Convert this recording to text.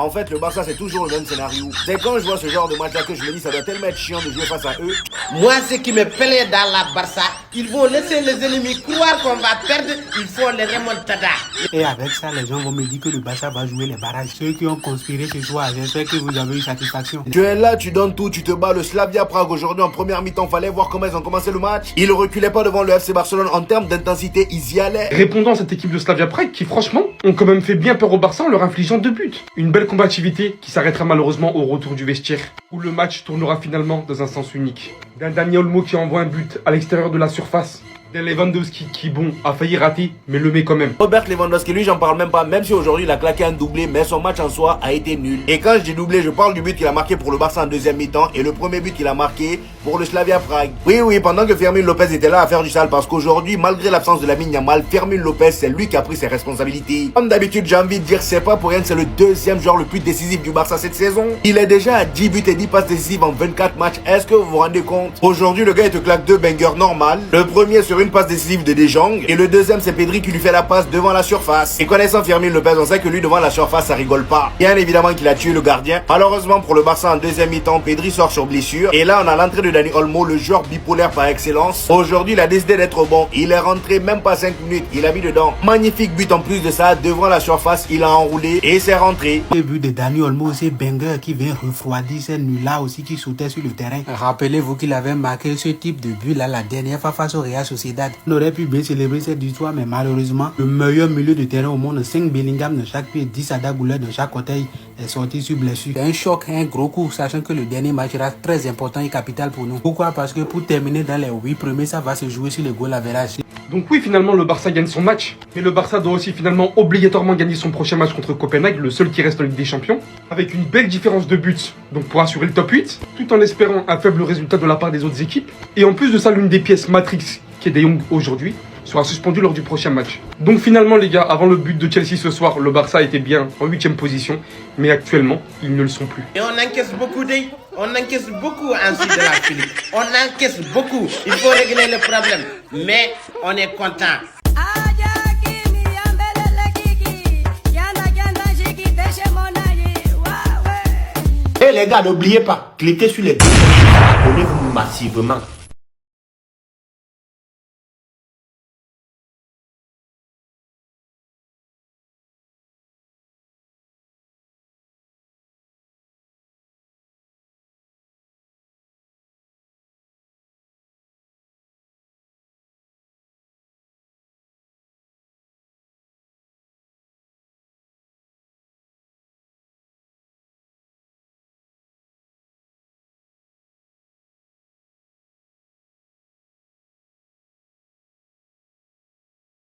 En fait, le Barça, c'est toujours le même scénario. C'est quand je vois ce genre de match-là que je me dis, ça doit tellement être chiant de jouer face à eux. Moi, ce qui me plaît dans la Barça, ils vont laisser les ennemis croire qu'on va perdre, il faut les remontada. Et avec ça, les gens vont me dire que le Barça va jouer les barrages. Ceux qui ont conspiré ce soir, j'espère que vous avez eu satisfaction. Tu es là, tu donnes tout, tu te bats le Slavia Prague aujourd'hui en première mi-temps. Fallait voir comment ils ont commencé le match. Ils reculaient pas devant le FC Barcelone en termes d'intensité, ils y allaient. Répondant à cette équipe de Slavia Prague qui, franchement, ont quand même fait bien peur au Barça en leur infligeant 2 buts. Une belle combativité qui s'arrêtera malheureusement au retour du vestiaire, où le match tournera finalement dans un sens unique. D'un Dani Olmo qui envoie un but à l'extérieur de la surface. D'un Lewandowski qui, bon, a failli rater, mais le met quand même. Robert Lewandowski, lui, j'en parle même pas, même si aujourd'hui il a claqué un doublé, mais son match en soi a été nul. Et quand je dis doublé, je parle du but qu'il a marqué pour le Barça en deuxième mi-temps et le premier but qu'il a marqué pour le Slavia Prague. Oui, pendant que Fermín López était là à faire du sale, parce qu'aujourd'hui, malgré l'absence de Lamine Yamal, Fermín López, c'est lui qui a pris ses responsabilités. Comme d'habitude, j'ai envie de dire, c'est pas pour rien que c'est le deuxième joueur le plus décisif du Barça cette saison. Il est déjà à 10 buts et 10 passes décisives en 24 matchs. Est-ce que vous vous rendez compte? Aujourd'hui, le gars, il te claque 2 bangers normales. Le premier sur une passe décisive de De Jong et le deuxième c'est Pedri qui lui fait la passe devant la surface. Et connaissant Fermín López, on sait que lui devant la surface ça rigole pas. Bien évidemment qu'il a tué le gardien. Malheureusement pour le Barça en deuxième mi-temps, Pedri sort sur blessure et là on a l'entrée de Dani Olmo, le joueur bipolaire par excellence. Aujourd'hui il a décidé d'être bon. Il est rentré même pas 5 minutes, il a mis dedans. Magnifique but en plus de ça, devant la surface il a enroulé et c'est rentré. Le but de Dani Olmo, c'est Banger qui vient refroidir ces nuls-là aussi qui sautaient sur le terrain. Rappelez-vous qu'il avait marqué ce type de but là la dernière fois face au Real Sociedad. On aurait pu bien célébrer cette victoire, mais malheureusement, le meilleur milieu de terrain au monde, 5 Bellingham de chaque pied, 10 Arda Güler de chaque côté, est sorti sur blessure. C'est un choc, un gros coup, sachant que le dernier match sera très important et capital pour nous. Pourquoi? Parce que pour terminer dans les 8 premiers, ça va se jouer sur le goal average. Donc oui, finalement, le Barça gagne son match, mais le Barça doit aussi finalement obligatoirement gagner son prochain match contre Copenhague, le seul qui reste en Ligue des Champions, avec une belle différence de buts, donc pour assurer le top 8, tout en espérant un faible résultat de la part des autres équipes. Et en plus de ça, l'une des pièces Matrix, qui est De Jong aujourd'hui, sera suspendu lors du prochain match. Donc finalement les gars, avant le but de Chelsea ce soir, le Barça était bien en 8ème position, mais actuellement, ils ne le sont plus. Et on encaisse beaucoup ensuite de la Philippe. On encaisse beaucoup. Il faut régler le problème. Mais on est content. Et les gars, n'oubliez pas, cliquez sur les deux, abonnez-vous massivement.